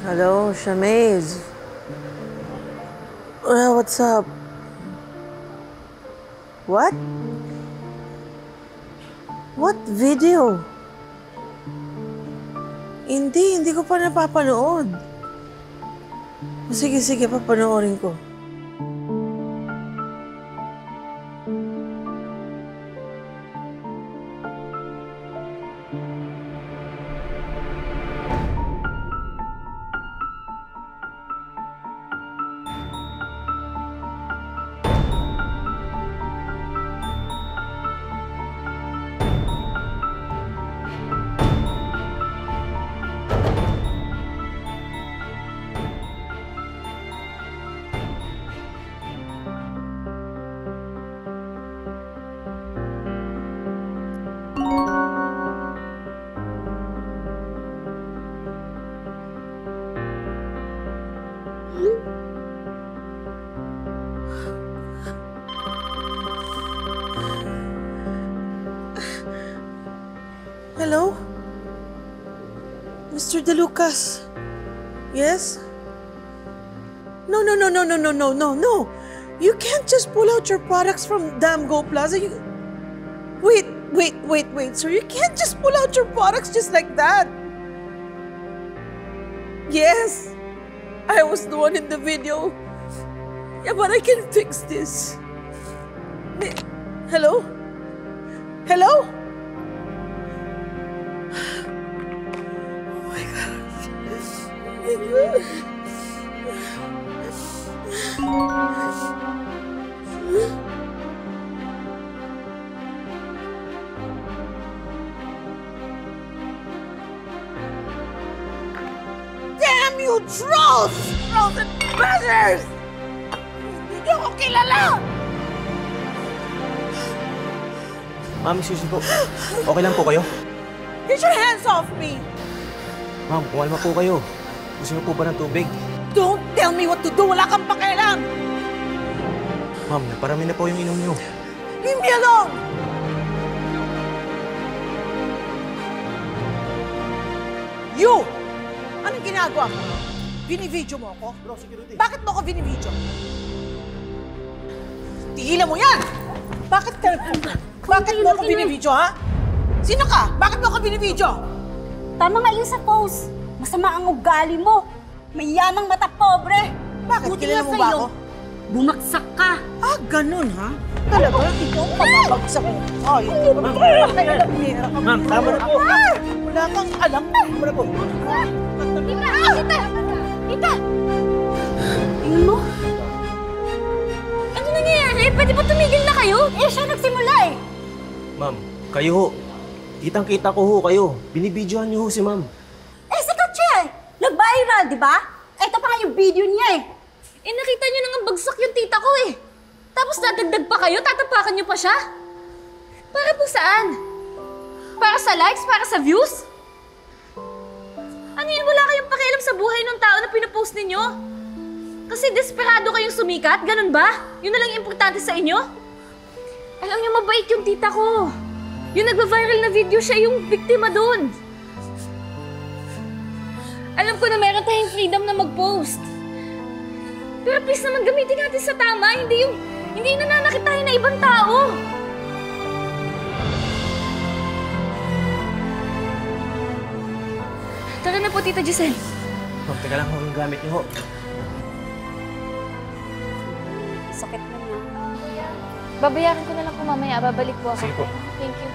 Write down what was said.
Hello, Shamez. What's up? What? What video? Hindi ko pa napapanood. Sige, papanoorin ko. Hello? Mr. De Lucas? Yes? No. You can't just pull out your products from Damn Go Plaza. Wait. Sir, you can't just pull out your products just like that. Yes, I was the one in the video. Yeah, but I can fix this. Hello? Hello? Oh my God. Damn you trolls! Trolls and buzzers! Hindi niyo ako kilala! Ma'am, excuse me po. Okay lang po kayo? Get your hands off me! Ma'am, kumalma po kayo. Gusto niyo po ba ng tubig? Don't tell me what to do! Wala kang pakialam! Ma'am, naparami na po yung inom niyo. Leave me alone! You! Anong ginagawa mo? Binivideo mo ako? Bro, security. Bakit mo ako binivideo? Tigilan mo yan! Bakit mo ako binivideo, ha? Sino ka? Bakit mo ako binivideo? Tama nga yun sa post. Masama ang ugali mo. May yamang mata pobre. Bakit? Buti Kilala nga mo ba sa'yo, ako? bumagsak ka. Ah, ganun, ha? Talaga? Ikaw ang mamabagsak mo. Ay, Ma'am, tama na po. Wala kang alam. Tama na po. Tita! Tingin mo? Ano nangyayari? Pwede ba tumigil na kayo? Eh, siya nagsimula eh. Ma'am, kayo ho. Kitang-kita ko ho kayo. Binibidyohan niyo ho si ma'am. Eh, sikat siya eh. Nag-viral, di ba? Ito pa nga yung video niya eh. Eh, nakita niyo nang bagsak yung tita ko eh. Tapos dadagdag pa kayo? Tatapakan niyo pa siya? Para po saan? Para sa likes? Para sa views? Ano yun? Wala kayong pakialam sa buhay ng tao na pinopost ninyo? Kasi desperado kayong sumikat? Ganun ba? Yun na lang yung importante sa inyo? Alam niyo, mabait yung tita ko. Yung nagva-viral na video, siya yung biktima dun. Alam ko na meron tayong freedom na mag-post. Pero please naman gamitin natin sa tama, hindi nananakit tayo na ibang tao. Tara na po, Tita Giselle. Ma'am, teka lang ho yung gamit niyo ho. Sakit na nga. Babayaran ko na lang po mamaya. Babalik po ako. Sige po. Thank you.